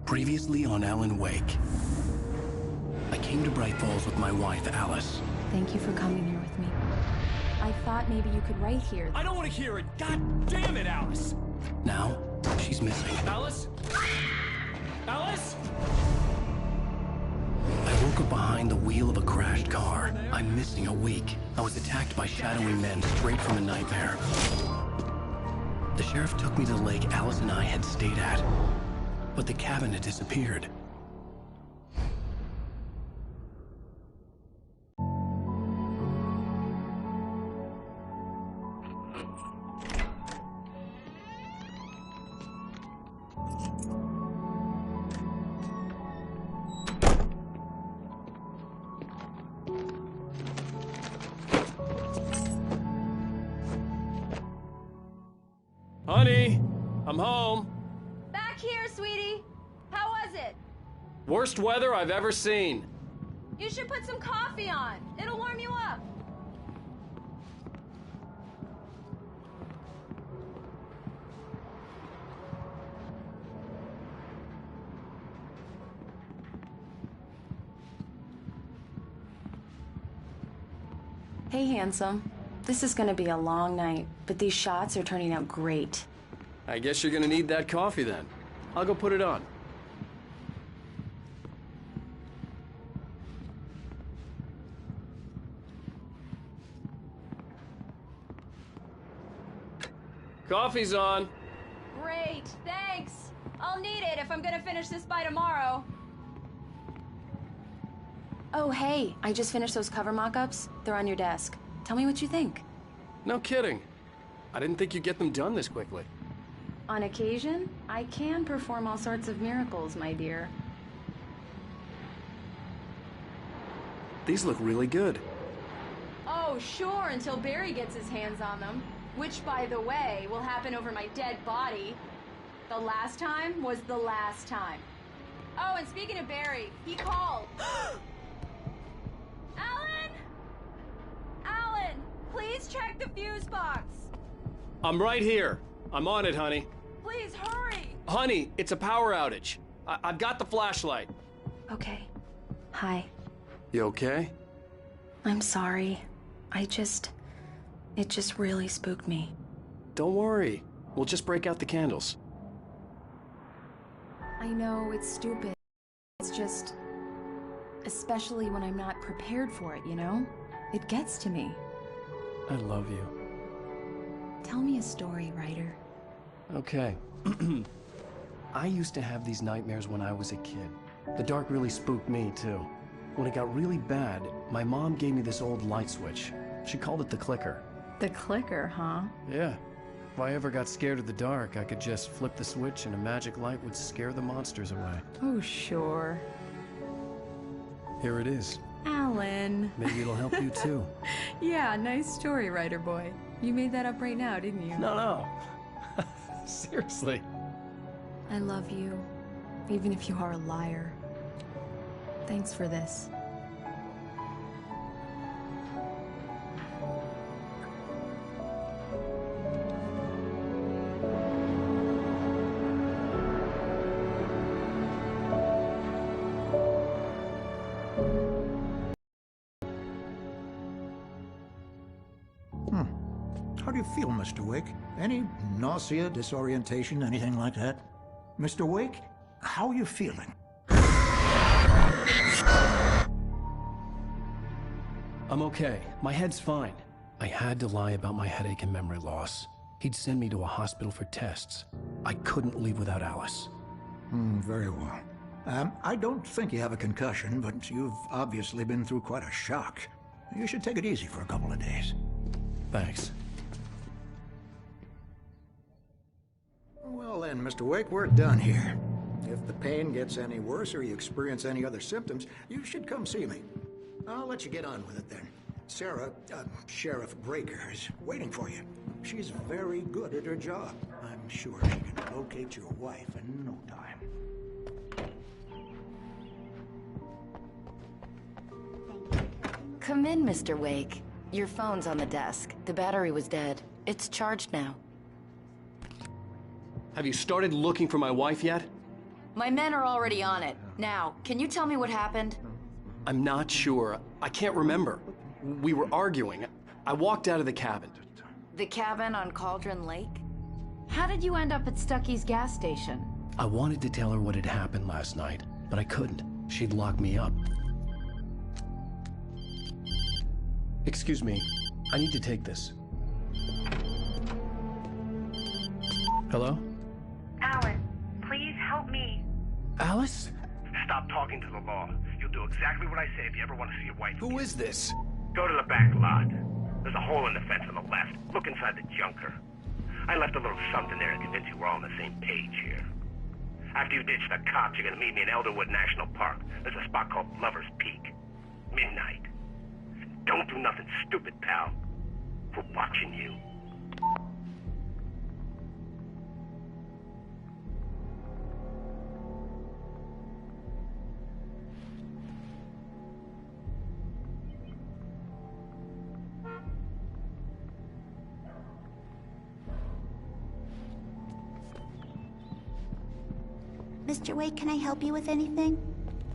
Previously on Alan Wake. I came to Bright Falls with my wife, Alice. Thank you for coming here with me. I thought maybe you could write here. I don't want to hear it! God damn it, Alice! Now, she's missing. Alice? Alice? I woke up behind the wheel of a crashed car. I'm missing a week. I was attacked by shadowy men straight from a nightmare. The sheriff took me to the lake Alice and I had stayed at. But the cabin had disappeared. Honey, I'm home. Back here, sweetie. How was it? Worst weather I've ever seen. You should put some coffee on. It'll warm you up. Hey, handsome. This is gonna be a long night, but these shots are turning out great. I guess you're gonna need that coffee then. I'll go put it on. Coffee's on. Great, thanks. I'll need it if I'm gonna finish this by tomorrow. Oh, hey, I just finished those cover mock-ups. They're on your desk. Tell me what you think. No kidding. I didn't think you'd get them done this quickly. On occasion, I can perform all sorts of miracles, my dear. These look really good. Oh, sure, until Barry gets his hands on them. Which, by the way, will happen over my dead body. The last time was the last time. Oh, and speaking of Barry, he called. Alan! Alan, please check the fuse box. I'm right here. I'm on it, honey. Please hurry. Honey, it's a power outage. I've got the flashlight. Okay. Hi. You okay? I'm sorry. It just really spooked me. Don't worry. We'll just break out the candles. I know, it's stupid. It's just... especially when I'm not prepared for it, you know? It gets to me. I love you. Tell me a story, writer. Okay. I used to have these nightmares when I was a kid. The dark really spooked me, too. When it got really bad, my mom gave me this old light switch. She called it the clicker. The clicker, huh? Yeah. If I ever got scared of the dark, I could just flip the switch and a magic light would scare the monsters away. Oh, sure. Here it is. Alan. Maybe it'll help you, too. Yeah, nice story, writer boy. You made that up right now, didn't you? No. Seriously. I love you, even if you are a liar. Thanks for this. How do you feel, Mr. Wake? Any nausea, disorientation, anything like that? Mr. Wake, how are you feeling? I'm okay. My head's fine. I had to lie about my headache and memory loss. He'd send me to a hospital for tests. I couldn't leave without Alice. Very well. I don't think you have a concussion, but you've obviously been through quite a shock. You should take it easy for a couple of days. Thanks. Well then, Mr. Wake, we're done here. If the pain gets any worse or you experience any other symptoms, you should come see me. I'll let you get on with it then. Sarah, Sheriff Breaker, is waiting for you. She's very good at her job. I'm sure she can locate your wife in no time. Come in, Mr. Wake. Your phone's on the desk. The battery was dead. It's charged now. Have you started looking for my wife yet? My men are already on it. Now, can you tell me what happened? I'm not sure. I can't remember. We were arguing. I walked out of the cabin. The cabin on Cauldron Lake? How did you end up at Stucky's gas station? I wanted to tell her what had happened last night, but I couldn't. She'd lock me up. Excuse me. I need to take this. Hello? Alan, please help me. Alice? Stop talking to the law. You'll do exactly what I say if you ever want to see your wife. Who is this? Go to the back lot. There's a hole in the fence on the left. Look inside the junker. I left a little something there to convince you we're all on the same page here. After you ditch the cops, you're gonna meet me in Elderwood National Park. There's a spot called Lover's Peak. Midnight. Don't do nothing stupid, pal. We're watching you. Mr. Wake, can I help you with anything?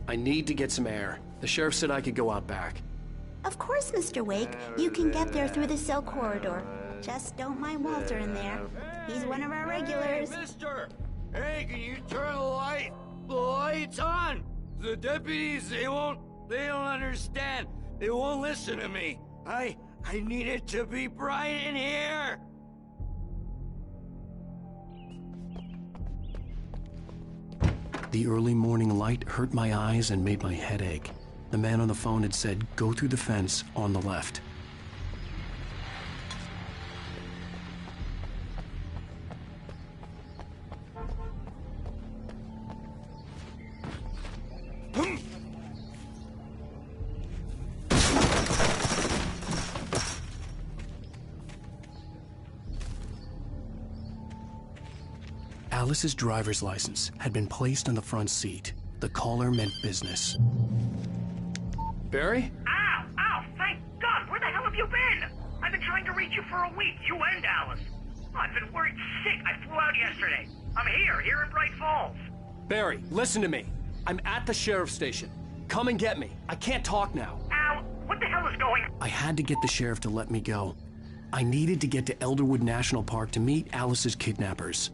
I need to get some air. The sheriff said I could go out back. Of course, Mr. Wake. You can get there through the cell corridor. Just don't mind Walter in there. He's one of our regulars. Hey, mister! Hey, can you turn the lights on? The deputies, they don't understand. They won't listen to me. I need it to be bright in here. The early morning light hurt my eyes and made my head ache. The man on the phone had said, go through the fence on the left. Alice's driver's license had been placed on the front seat. The caller meant business. Barry? Ow! Ow! Thank God! Where the hell have you been? I've been trying to reach you for a week, you and Alice. Oh, I've been worried sick. I flew out yesterday. I'm here in Bright Falls. Barry, listen to me. I'm at the sheriff's station. Come and get me. I can't talk now. Al, what the hell is going on? I had to get the sheriff to let me go. I needed to get to Elderwood National Park to meet Alice's kidnappers.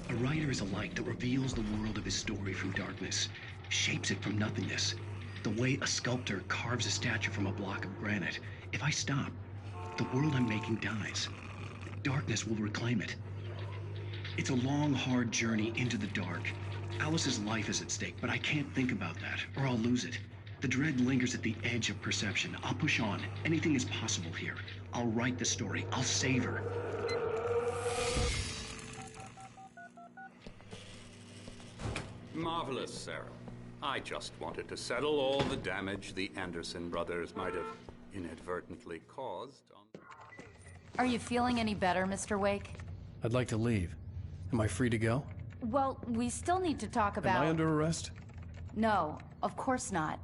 A writer is a light that reveals the world of his story from darkness, shapes it from nothingness. The way a sculptor carves a statue from a block of granite. If I stop, the world I'm making dies. Darkness will reclaim it. It's a long, hard journey into the dark. Alice's life is at stake, but I can't think about that, or I'll lose it. The dread lingers at the edge of perception. I'll push on. Anything is possible here. I'll write the story. I'll save her. Marvelous, Sarah. I just wanted to settle all the damage the Anderson brothers might have inadvertently caused on... Are you feeling any better, Mr. Wake? I'd like to leave. Am I free to go? Well, we still need to talk about... Am I under arrest? No, of course not.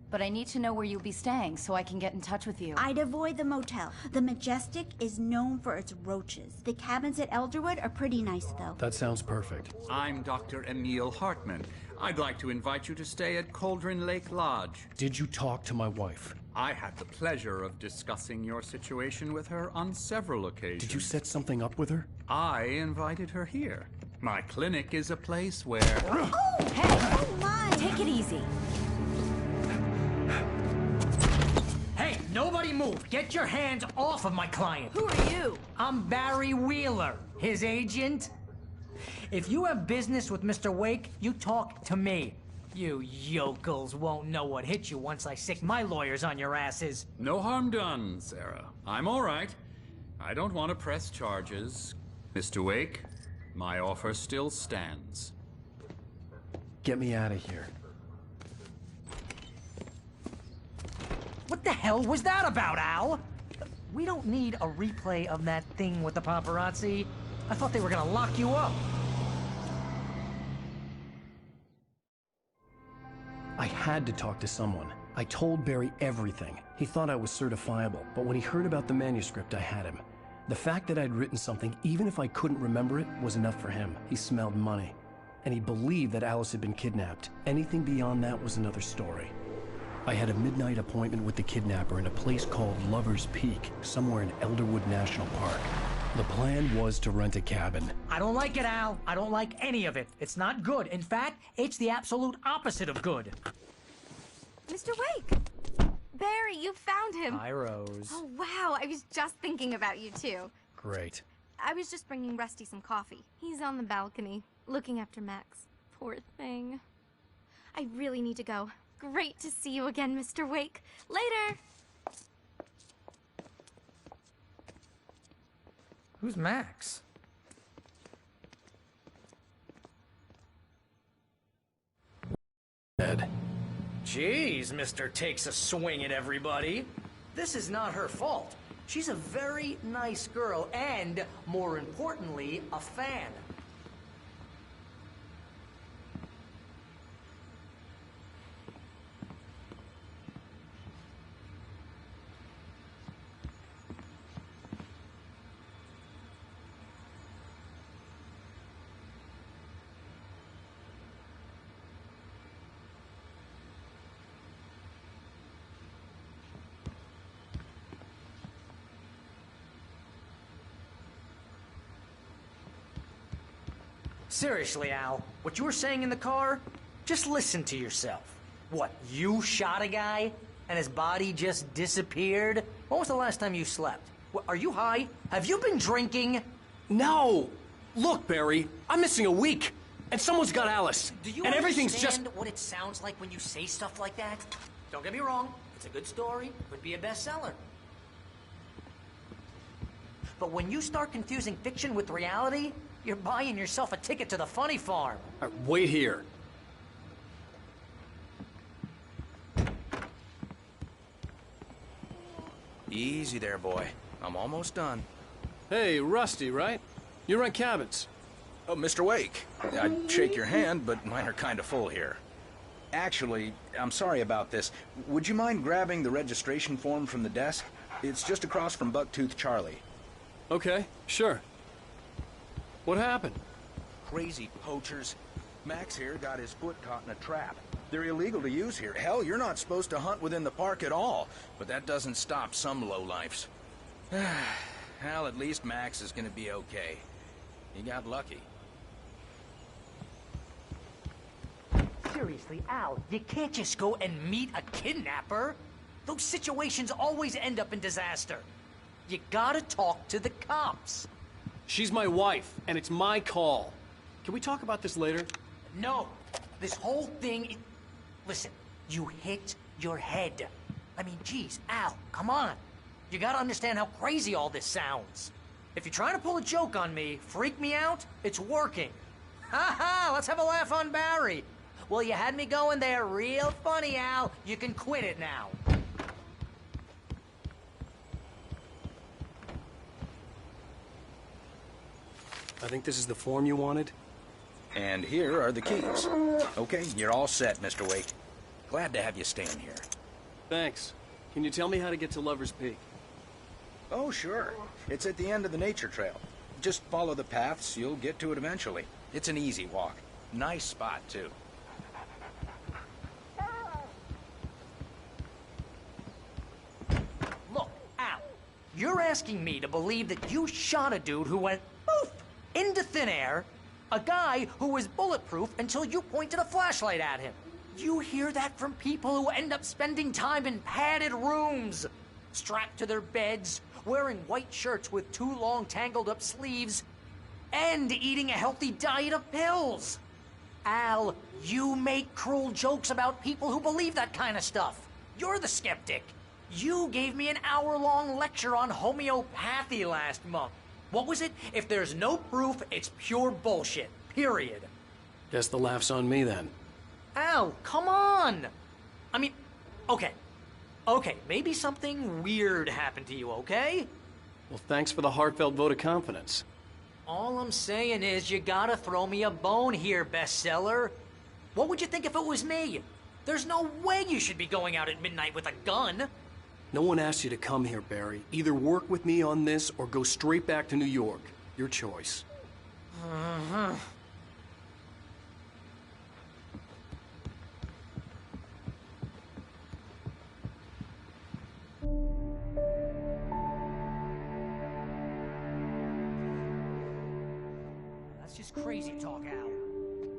But I need to know where you'll be staying so I can get in touch with you. I'd avoid the motel. The Majestic is known for its roaches. The cabins at Elderwood are pretty nice, though. That sounds perfect. I'm Dr. Emil Hartman. I'd like to invite you to stay at Cauldron Lake Lodge. Did you talk to my wife? I had the pleasure of discussing your situation with her on several occasions. Did you set something up with her? I invited her here. My clinic is a place where... Oh! Hey! Oh, my! Take it easy. Hey, nobody move! Get your hands off of my client! Who are you? I'm Barry Wheeler, his agent. If you have business with Mr. Wake, you talk to me. You yokels won't know what hit you once I sick my lawyers on your asses. No harm done, Sarah. I'm all right. I don't want to press charges. Mr. Wake, my offer still stands. Get me out of here. What the hell was that about, Al? We don't need a replay of that thing with the paparazzi. I thought they were gonna lock you up. I had to talk to someone. I told Barry everything. He thought I was certifiable, but when he heard about the manuscript, I had him. The fact that I'd written something, even if I couldn't remember it, was enough for him. He smelled money. And he believed that Alice had been kidnapped. Anything beyond that was another story. I had a midnight appointment with the kidnapper in a place called Lover's Peak, somewhere in Elderwood National Park. The plan was to rent a cabin. I don't like it, Al. I don't like any of it. It's not good. In fact, it's the absolute opposite of good. Mr. Wake! Barry, you found him. Hi, Rose. Oh, wow. I was just thinking about you, too. Great. I was just bringing Rusty some coffee. He's on the balcony, looking after Max. Poor thing. I really need to go. Great to see you again, Mr. Wake. Later! Who's Max? Ed. Jeez, Mr. Takes a swing at everybody. This is not her fault. She's a very nice girl and, more importantly, a fan. Seriously, Al, what you were saying in the car, just listen to yourself. What, you shot a guy and his body just disappeared? When was the last time you slept? What, are you high? Have you been drinking? No! Look, Barry, I'm missing a week, and someone's got Alice. Do you and everything's understand just... what it sounds like when you say stuff like that? Don't get me wrong, it's a good story, would be a bestseller. But when you start confusing fiction with reality, you're buying yourself a ticket to the funny farm. Wait here. Easy there, boy. I'm almost done. Hey, Rusty, right? You rent cabins. Oh, Mr. Wake. I'd shake your hand, but mine are kind of full here. Actually, I'm sorry about this. Would you mind grabbing the registration form from the desk? It's just across from Bucktooth Charlie. Okay, sure. What happened? Crazy poachers. Max here got his foot caught in a trap. They're illegal to use here. Hell, you're not supposed to hunt within the park at all. But that doesn't stop some lowlifes. Hell, at least Max is gonna be okay. He got lucky. Seriously, Al, you can't just go and meet a kidnapper. Those situations always end up in disaster. You gotta talk to the cops. She's my wife, and it's my call. Can we talk about this later? No. This whole thing... Listen, you hit your head. I mean, geez, Al, come on. You gotta understand how crazy all this sounds. If you're trying to pull a joke on me, freak me out, it's working. Ha ha, let's have a laugh on Barry. Well, you had me going there real funny, Al. You can quit it now. I think this is the form you wanted. And here are the keys. Okay, you're all set, Mr. Wake. Glad to have you staying here. Thanks. Can you tell me how to get to Lover's Peak? Oh, sure. It's at the end of the nature trail. Just follow the paths, you'll get to it eventually. It's an easy walk. Nice spot, too. Look, Al, you're asking me to believe that you shot a dude who went poof into thin air, a guy who was bulletproof until you pointed a flashlight at him. You hear that from people who end up spending time in padded rooms, strapped to their beds, wearing white shirts with too long tangled up sleeves, and eating a healthy diet of pills. Al, you make cruel jokes about people who believe that kind of stuff. You're the skeptic. You gave me an hour-long lecture on homeopathy last month. What was it? If there's no proof, it's pure bullshit. Period. Guess the laugh's on me then. Al, come on! I mean, okay. Okay, maybe something weird happened to you, okay? Well, thanks for the heartfelt vote of confidence. All I'm saying is you gotta throw me a bone here, bestseller. What would you think if it was me? There's no way you should be going out at midnight with a gun. No one asked you to come here, Barry. Either work with me on this or go straight back to New York. Your choice. That's just crazy talk, Al.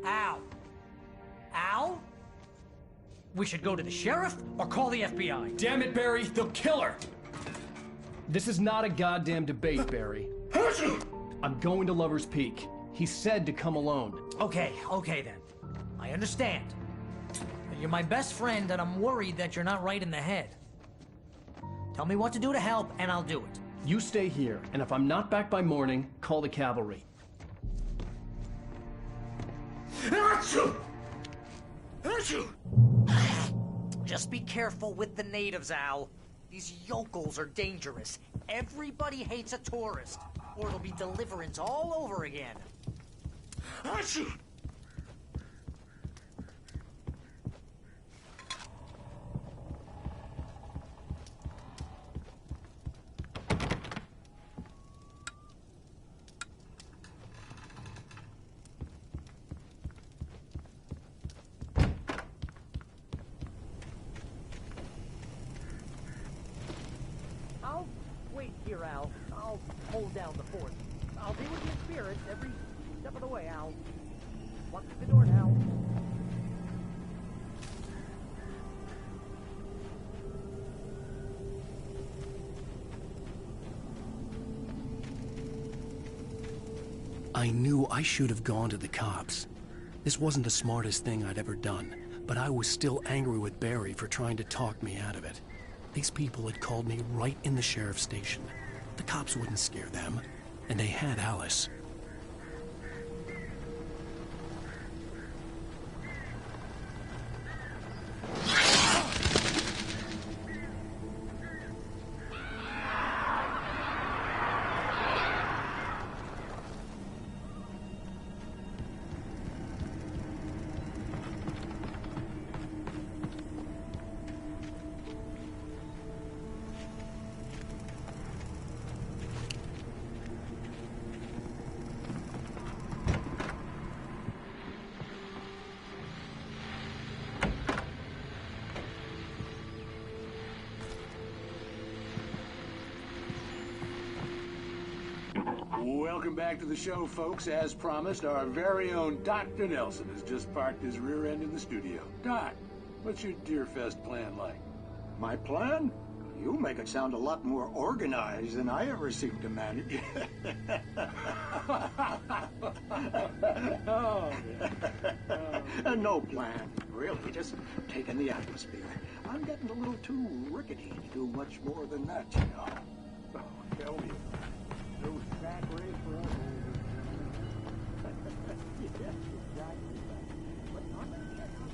Al? Al? We should go to the sheriff or call the FBI. Damn it, Barry, they'll kill her! This is not a goddamn debate, Barry. I'm going to Lover's Peak. He said to come alone. Okay then. I understand. But you're my best friend and I'm worried that you're not right in the head. Tell me what to do to help and I'll do it. You stay here, and if I'm not back by morning, call the cavalry. Just be careful with the natives, Al. These yokels are dangerous. Everybody hates a tourist, or it'll be deliverance all over again. I'll wait here, Al. I'll hold down the fort. I'll be with your spirits every step of the way, Al. Lock the door now. I knew I should have gone to the cops. This wasn't the smartest thing I'd ever done, but I was still angry with Barry for trying to talk me out of it. These people had called me right in the sheriff's station. The cops wouldn't scare them, and they had Alice. Welcome back to the show, folks. As promised, our very own Dr. Nelson has just parked his rear end in the studio. Doc, what's your Deer Fest plan like? My plan? You make it sound a lot more organized than I ever seem to manage. No plan, really, just taking the atmosphere. I'm getting a little too rickety to do much more than that, you know. Oh, tell me. Those track race for us. Yes, exactly. But I'm gonna check on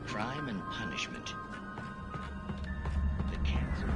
Crime and punishment. The cancer.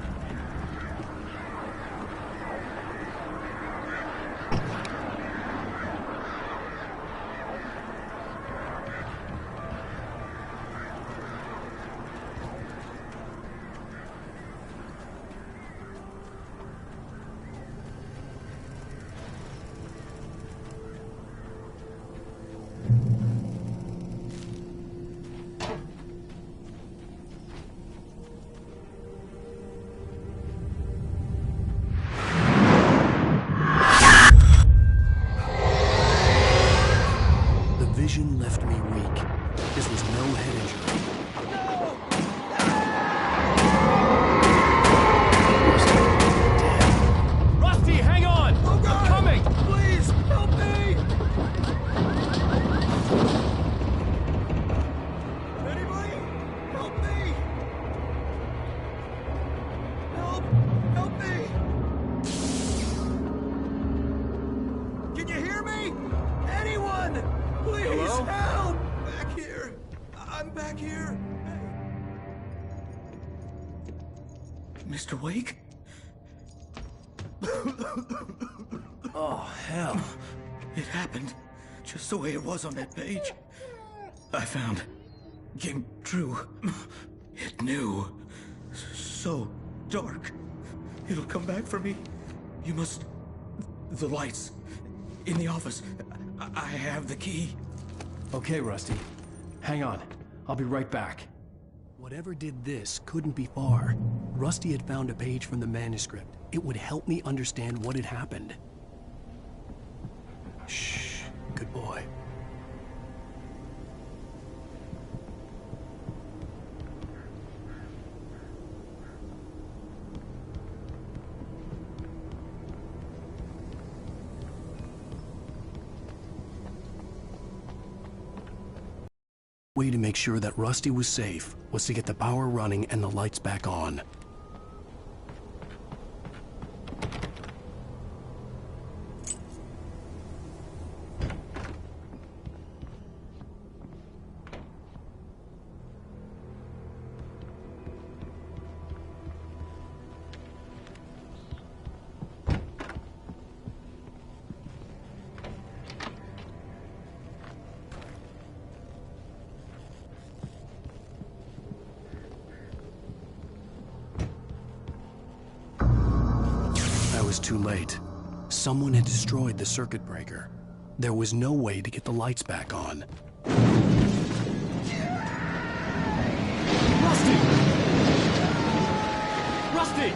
back here? Mr. Wake? Oh, hell. It happened just the way it was on that page. I found. Came true. It knew. So dark. It'll come back for me. You must... The lights. In the office. I have the key. Okay, Rusty. Hang on. I'll be right back. Whatever did this couldn't be far. Rusty had found a page from the manuscript. It would help me understand what had happened. Shh. Good boy. Way to make sure that Rusty was safe was to get the power running and the lights back on. Was too late. Someone had destroyed the circuit breaker. There was no way to get the lights back on. Rusty! Rusty!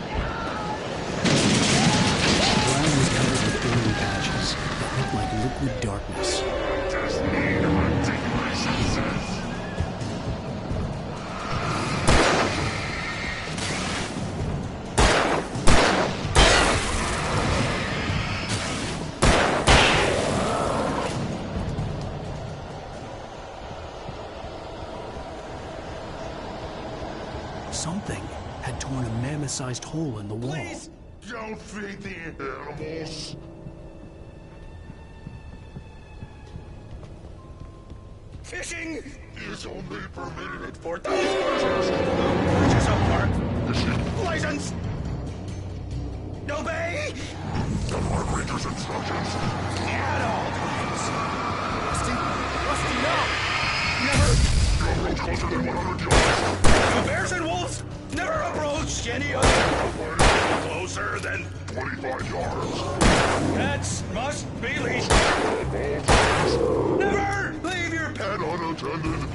The ground was covered with alien patches that looked like liquid darkness. Just need to protect my senses. Something had torn a mammoth-sized hole in the wall. Please don't feed the animals. Fishing is only permitted for those purchase of park license. Obey the park ranger's instructions at all times. Rusty, no! You approach closer than 100 yards. The bears and wolves never approach any other closer than 25 yards. Pets must be leashed. Never leave your pet unattended.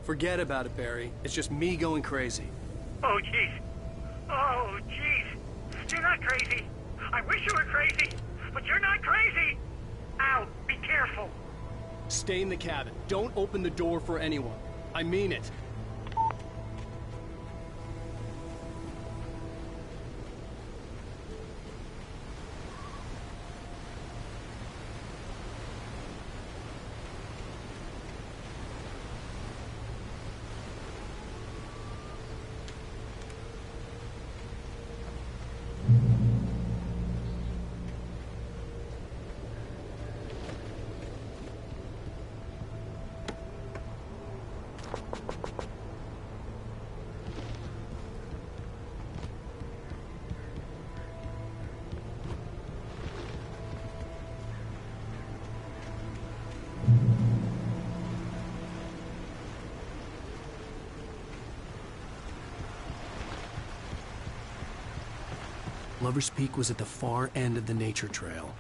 Forget about it, Barry. It's just me going crazy. Oh, jeez. Oh, jeez. You're not crazy. I wish you were crazy, but you're not crazy. Ow, be careful. Stay in the cabin. Don't open the door for anyone. I mean it. Lover's Peak was at the far end of the nature trail.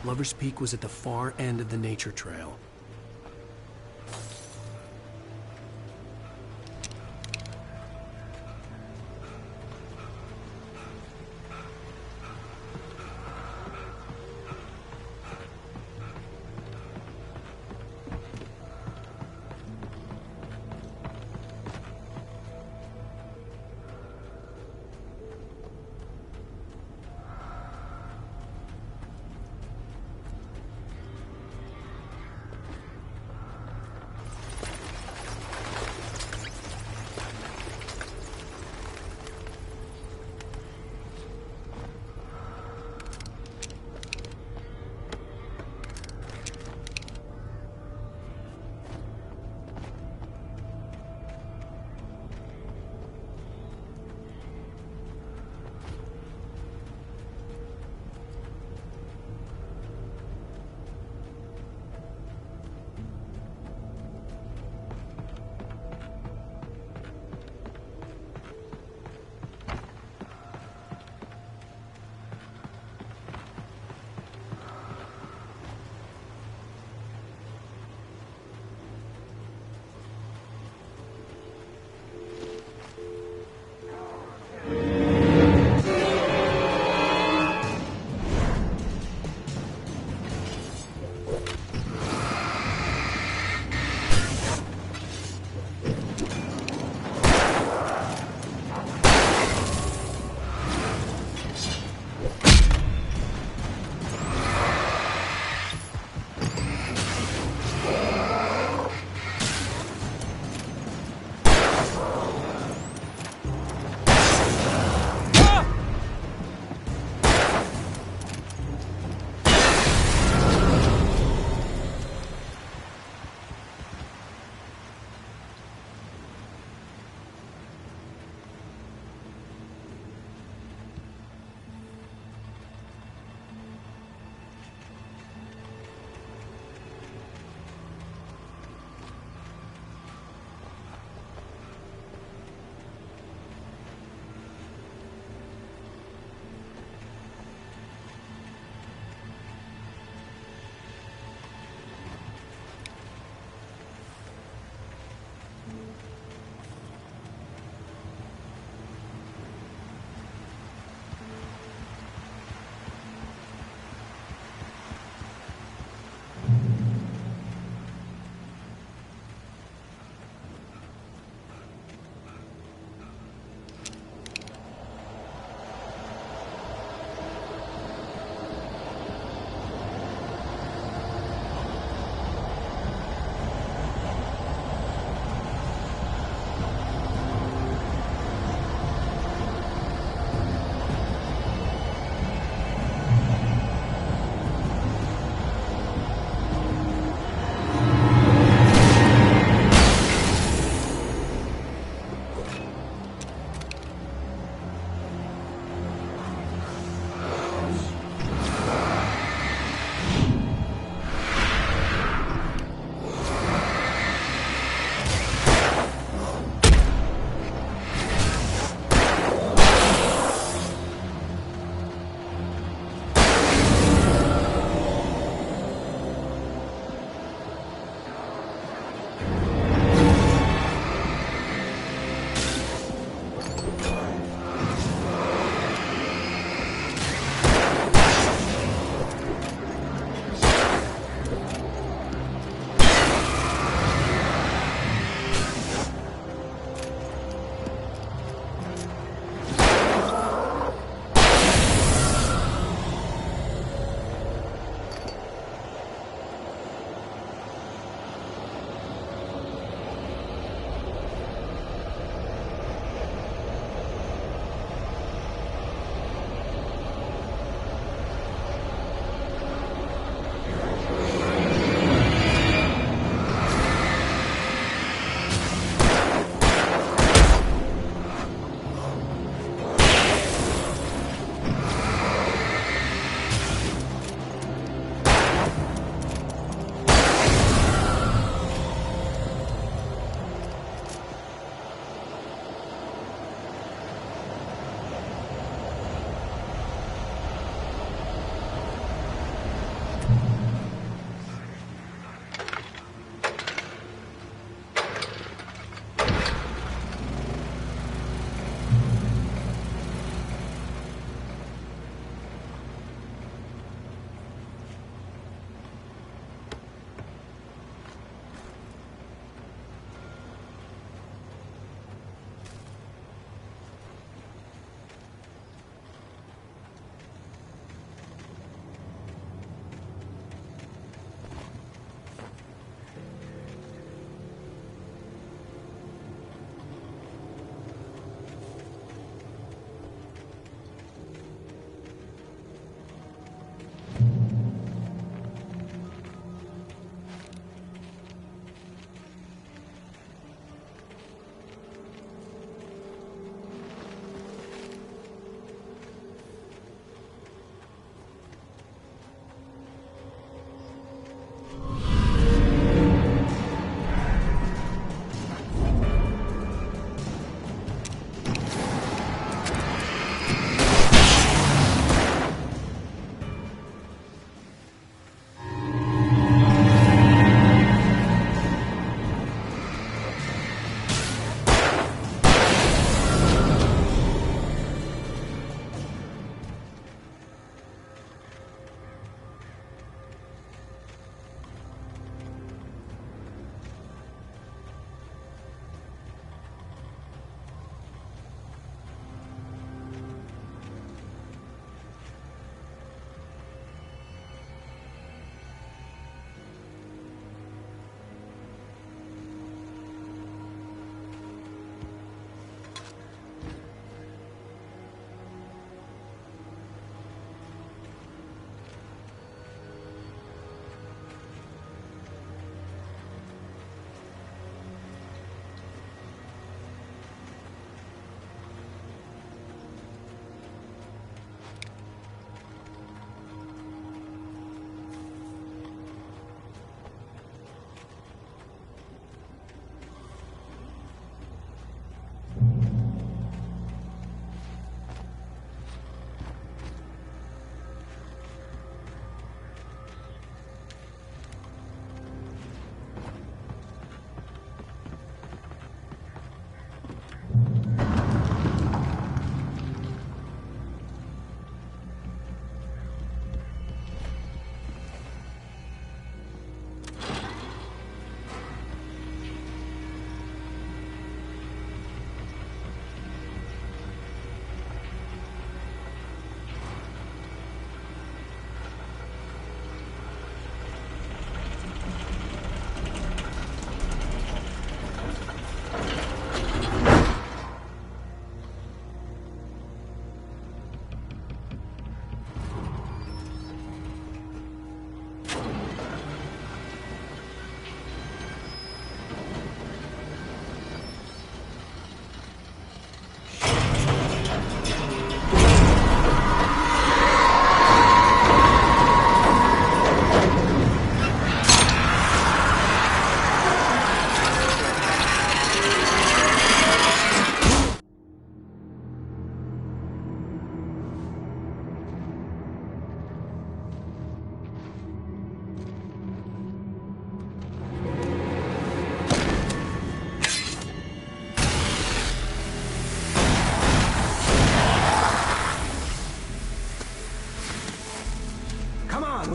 Lover's Peak was at the far end of the nature trail.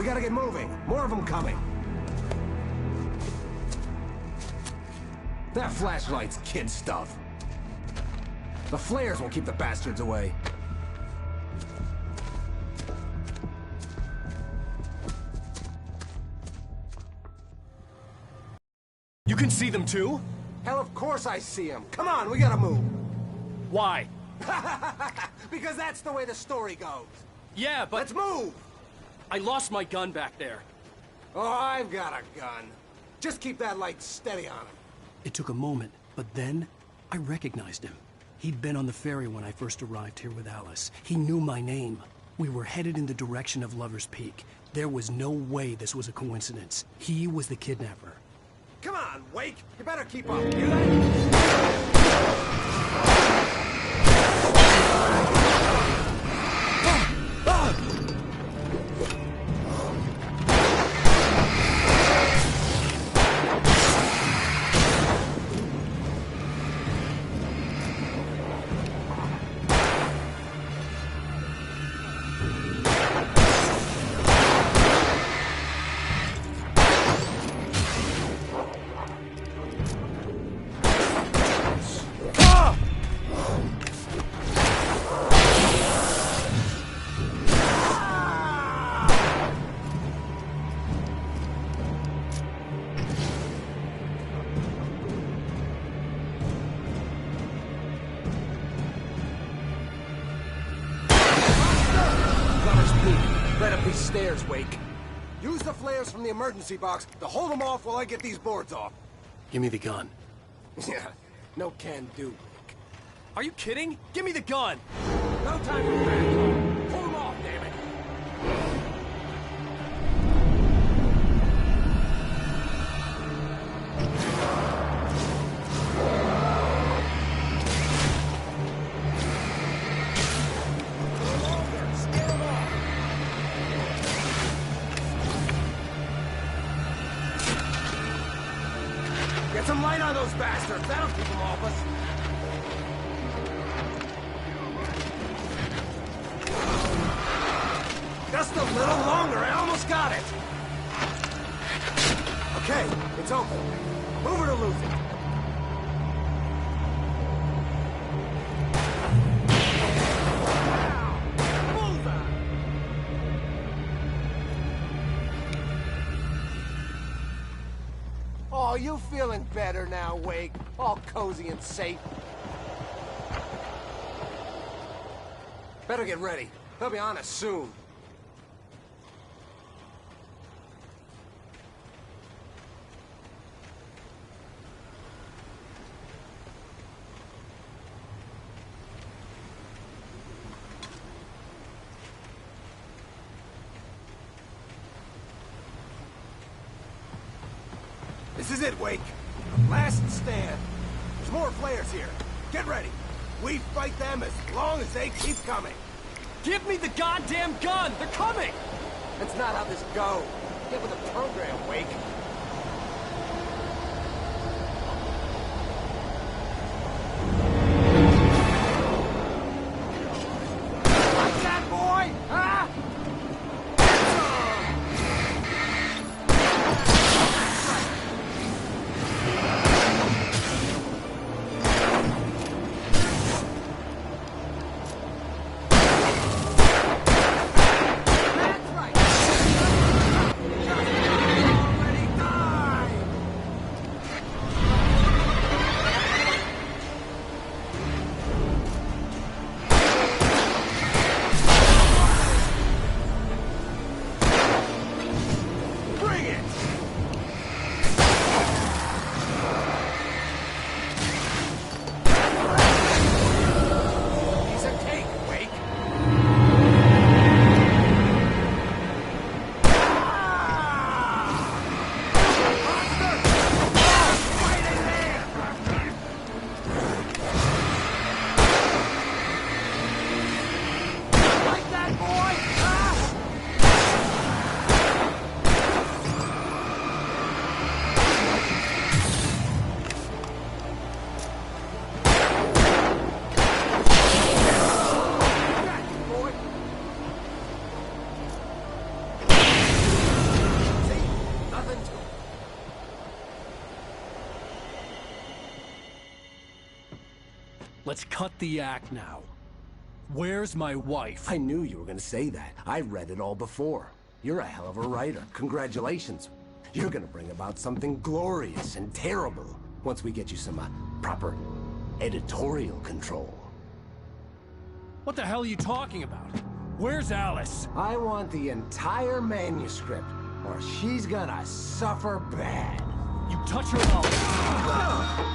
gotta get moving. More of them coming. That flashlight's kid stuff. The flares won't keep the bastards away. You can see them too? Hell, of course I see them. Come on, we gotta move. Why? Because that's the way the story goes. Yeah, but... Let's move! I lost my gun back there. Oh, I've got a gun. Just keep that light steady on him. It took a moment, but then I recognized him. He'd been on the ferry when I first arrived here with Alice. He knew my name. We were headed in the direction of Lover's Peak. There was no way this was a coincidence. He was the kidnapper. Come on, Wake! You better keep up, you know? Let up these stairs, Wake. Use the flares from the emergency box to hold them off while I get these boards off. Give me the gun. Yeah, no can do, Wake. Are you kidding? Give me the gun! No time for that. Hold them off, damn it. Get some light on those bastards. That'll keep them off us. Just a little longer. I almost got it. Okay, it's open. Move it or lose it. Oh, you feeling better now, Wake? All cozy and safe. Better get ready. They'll be on us soon. This is it, Wake. Last stand. There's more flares here. Get ready. We fight them as long as they keep coming. Give me the goddamn gun! They're coming! That's not how this goes. Get with the program, Wake. Like that, boy? Huh? Let's cut the act now. Where's my wife? I knew you were gonna say that. I read it all before. You're a hell of a writer. Congratulations. You're gonna bring about something glorious and terrible once we get you some proper editorial control. What the hell are you talking about? Where's Alice? I want the entire manuscript, or she's gonna suffer bad. You touch her mouth.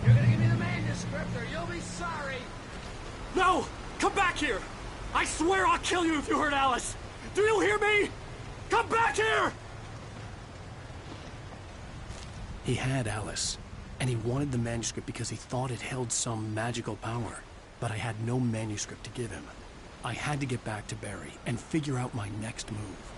You're gonna give me the manuscript or you'll be sorry! No! Come back here! I swear I'll kill you if you hurt Alice! Do you hear me? Come back here! He had Alice, and he wanted the manuscript because he thought it held some magical power. But I had no manuscript to give him. I had to get back to Barry and figure out my next move.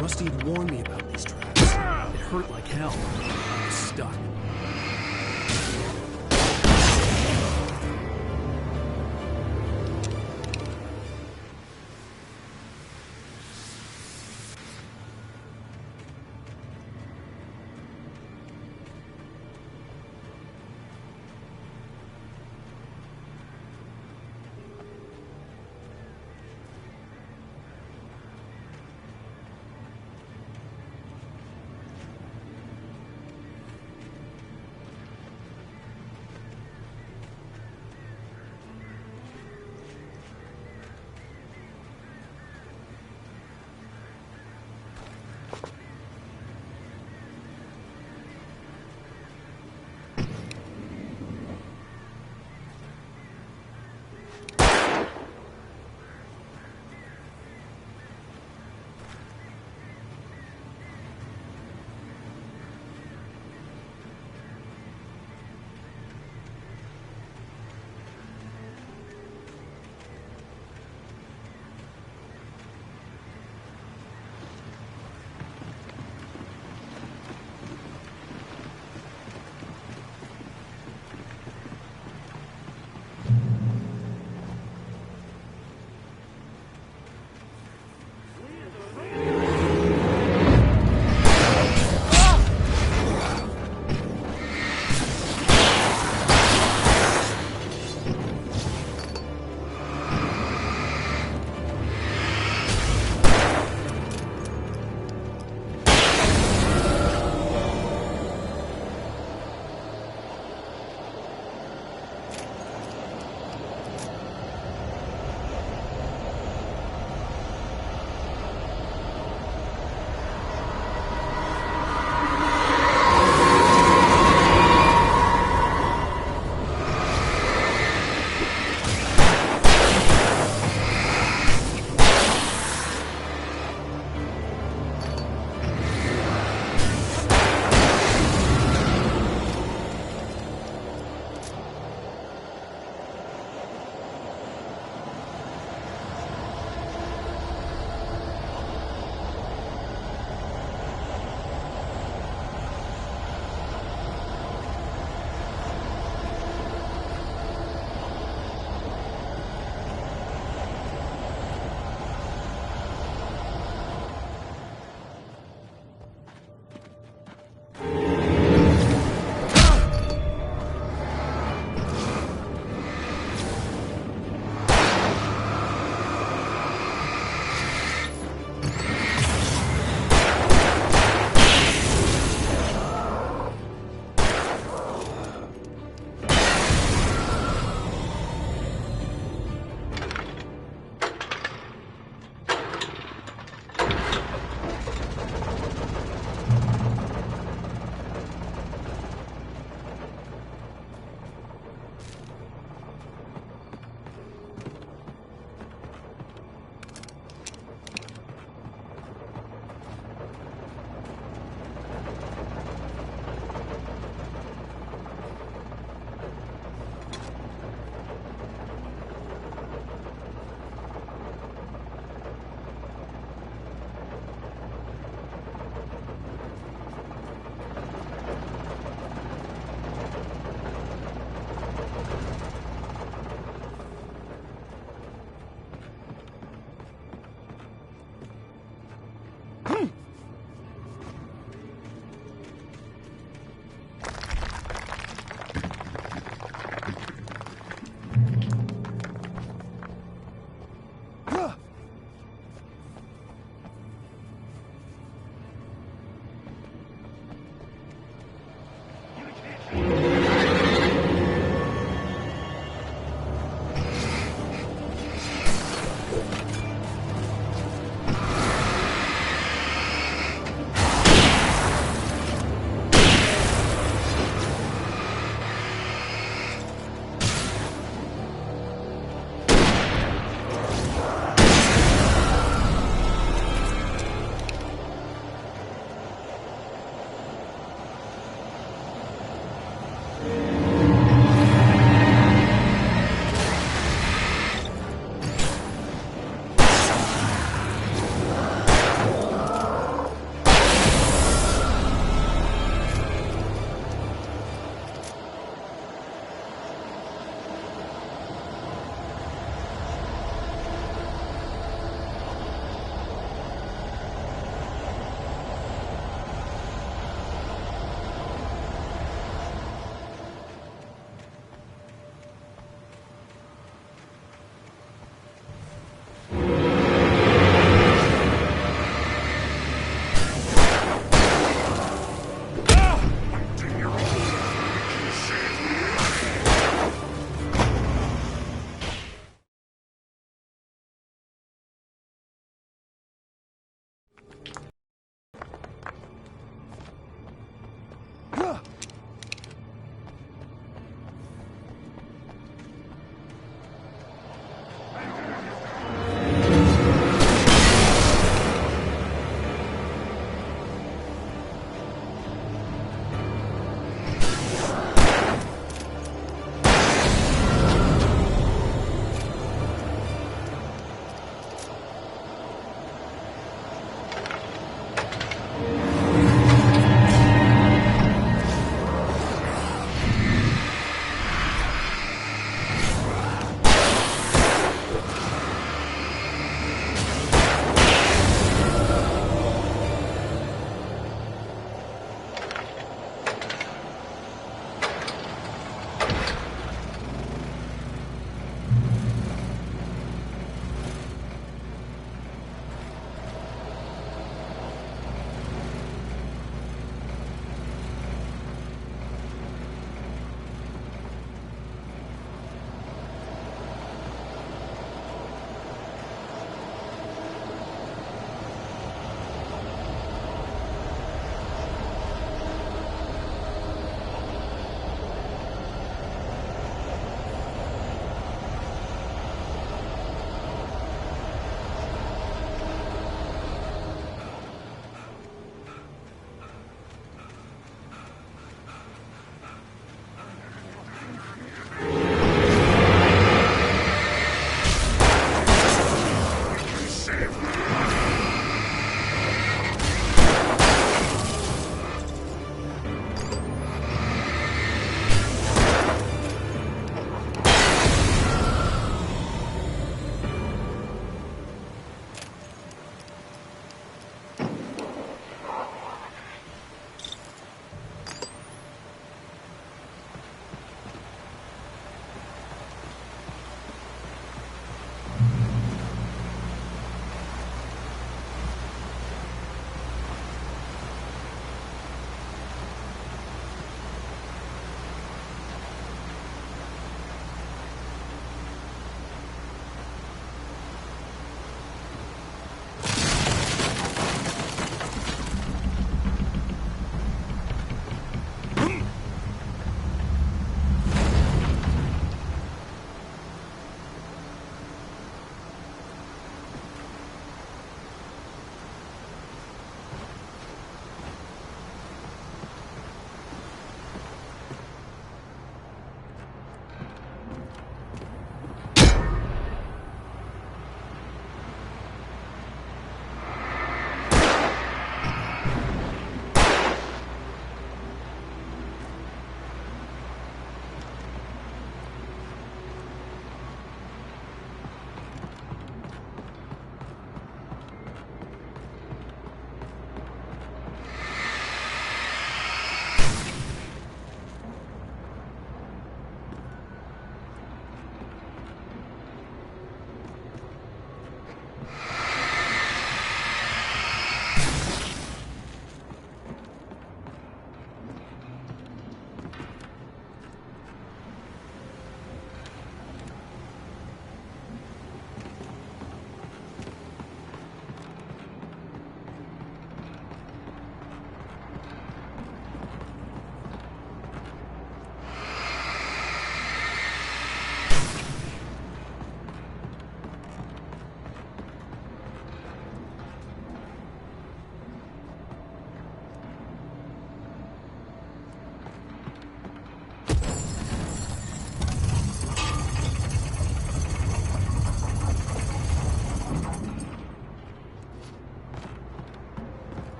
Rusty had warned me about these traps. It hurt like hell. I was stuck.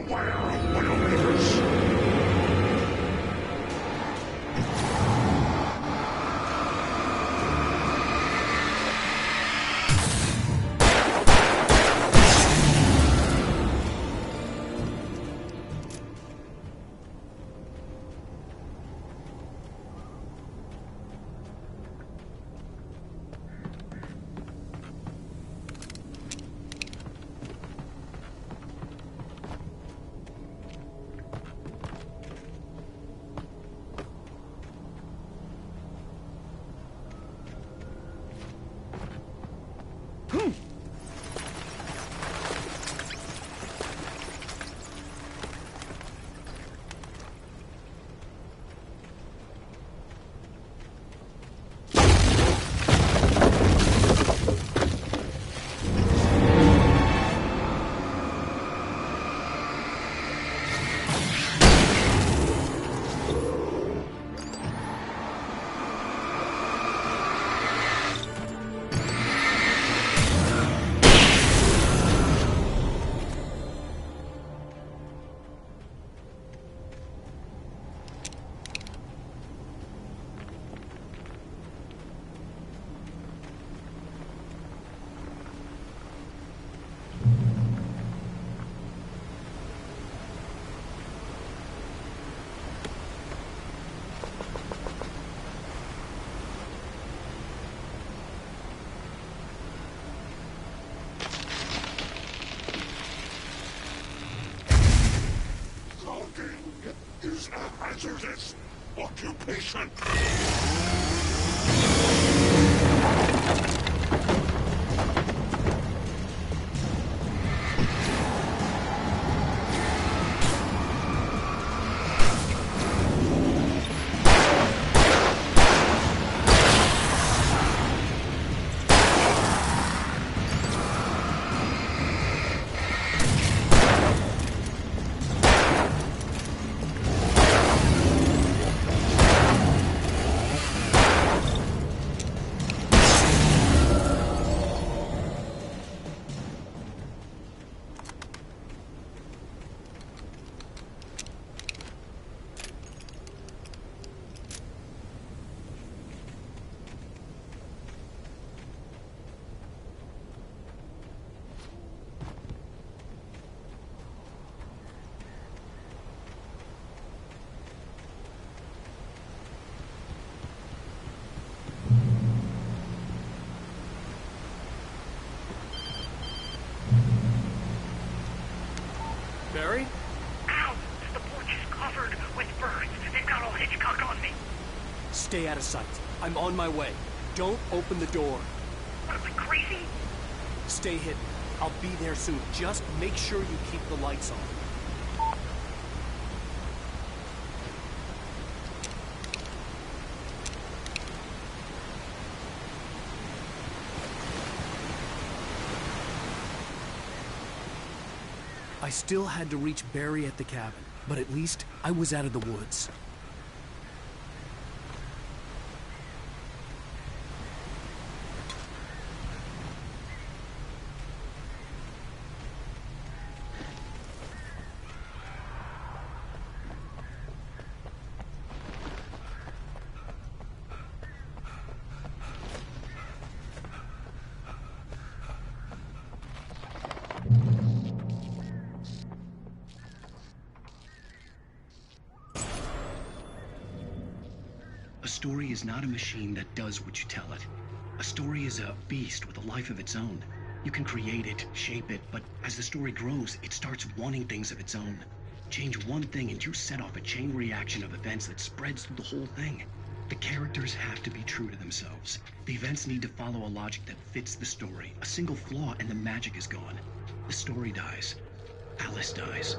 Beware of Widowmakers. Is a hazardous occupation. Barry? Ow! The porch is covered with birds. They've got all Hitchcock on me. Stay out of sight. I'm on my way. Don't open the door. What, am I crazy? Stay hidden. I'll be there soon. Just make sure you keep the lights on. I still had to reach Barry at the cabin, but at least I was out of the woods. A story is not a machine that does what you tell it. A story is a beast with a life of its own. You can create it, shape it, but as the story grows, it starts wanting things of its own. Change one thing and you set off a chain reaction of events that spreads through the whole thing. The characters have to be true to themselves. The events need to follow a logic that fits the story. A single flaw and the magic is gone. The story dies. Alice dies.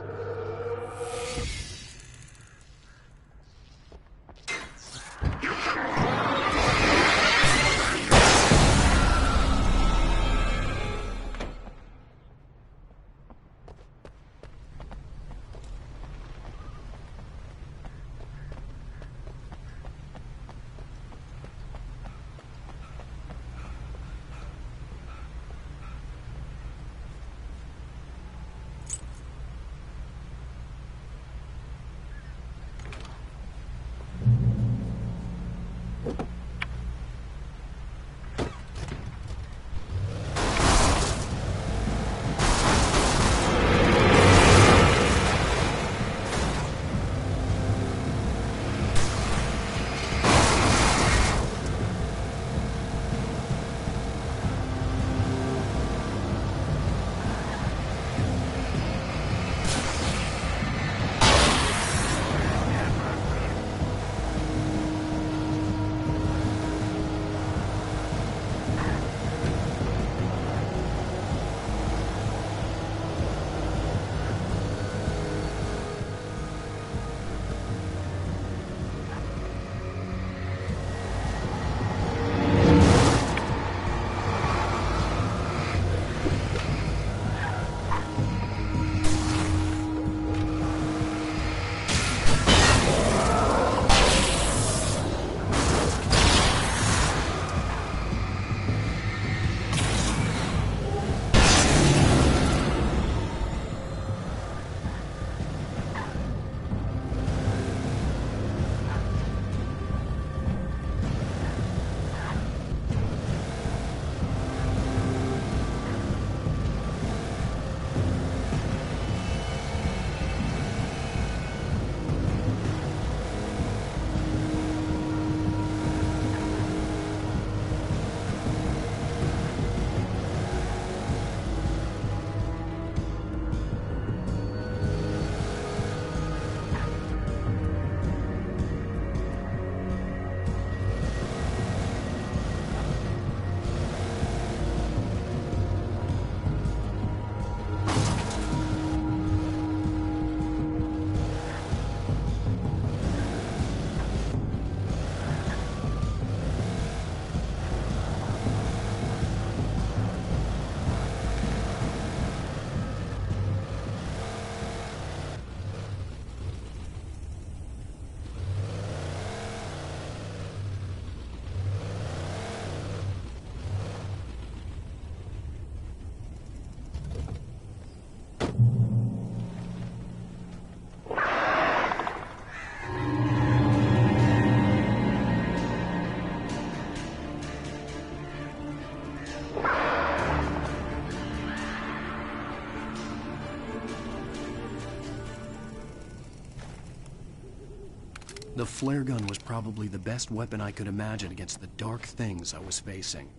The flare gun was probably the best weapon I could imagine against the dark things I was facing.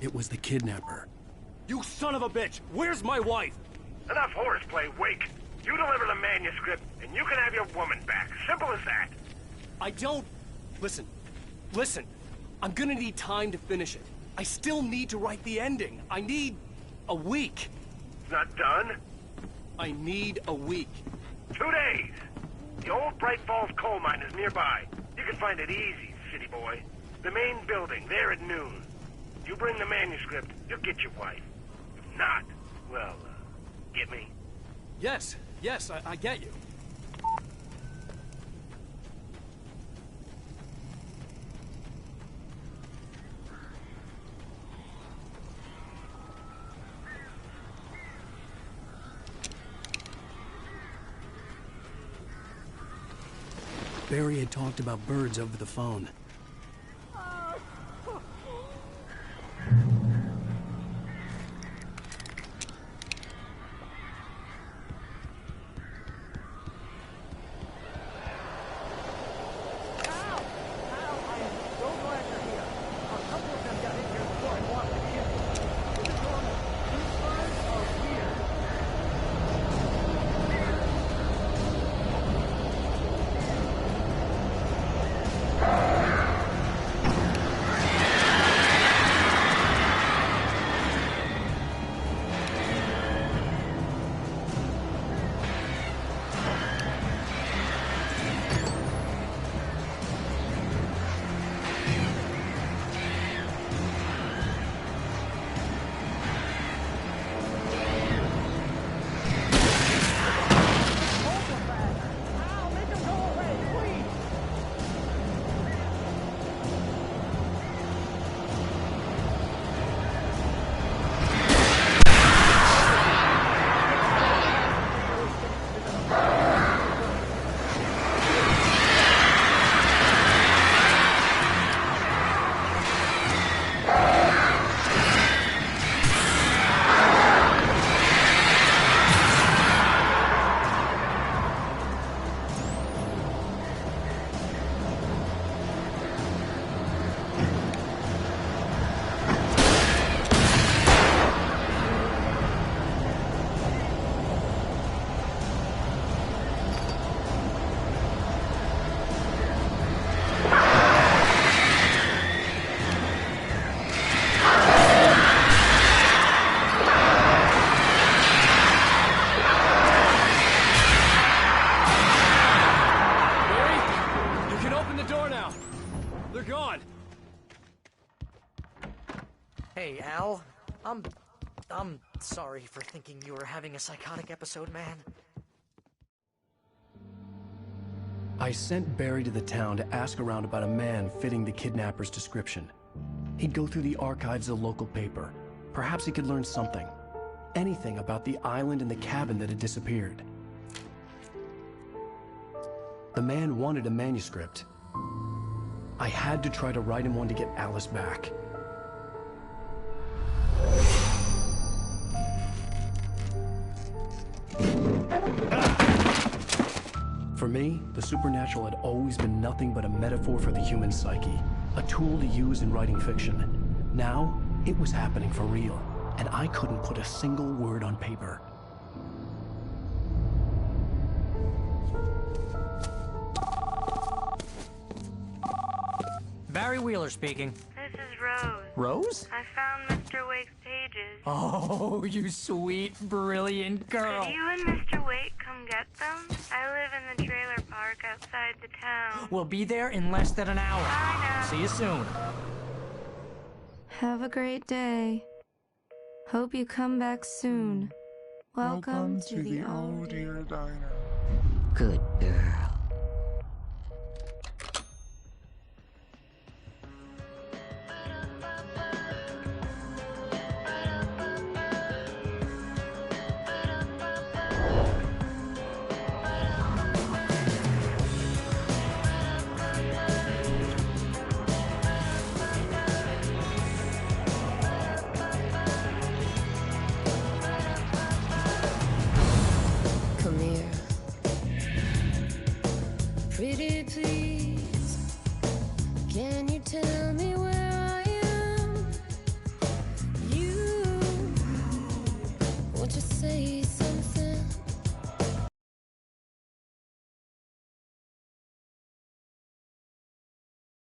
It was the kidnapper. You son of a bitch! Where's my wife? Enough horseplay, Wake. You deliver the manuscript, and you can have your woman back. Simple as that. I don't... Listen. I'm gonna need time to finish it. I still need to write the ending. I need... a week. It's not done? I need a week. 2 days. The old Bright Falls coal mine is nearby. You can find it easy, city boy. The main building, there at noon. You bring the manuscript, you'll get your wife. If not, well, get me? Yes, I get you. Barry had talked about birds over the phone. Hey, Al. I'm sorry for thinking you were having a psychotic episode, man. I sent Barry to the town to ask around about a man fitting the kidnapper's description. He'd go through the archives of the local paper. Perhaps he could learn something. Anything about the island and the cabin that had disappeared. The man wanted a manuscript. I had to try to write him one to get Alice back. Ah! For me, the supernatural had always been nothing but a metaphor for the human psyche, a tool to use in writing fiction. Now, it was happening for real, and I couldn't put a single word on paper. Barry Wheeler speaking. This is Rose. Rose? I found Mr. Wake's pages. Oh, you sweet, brilliant girl. Could you and Mr. Wake come get them? I live in the trailer park outside the town. We'll be there in less than an hour. Bye now. See you soon. Have a great day. Hope you come back soon. Welcome to the Oh Dear Diner. Good girl. Come here. Pretty please.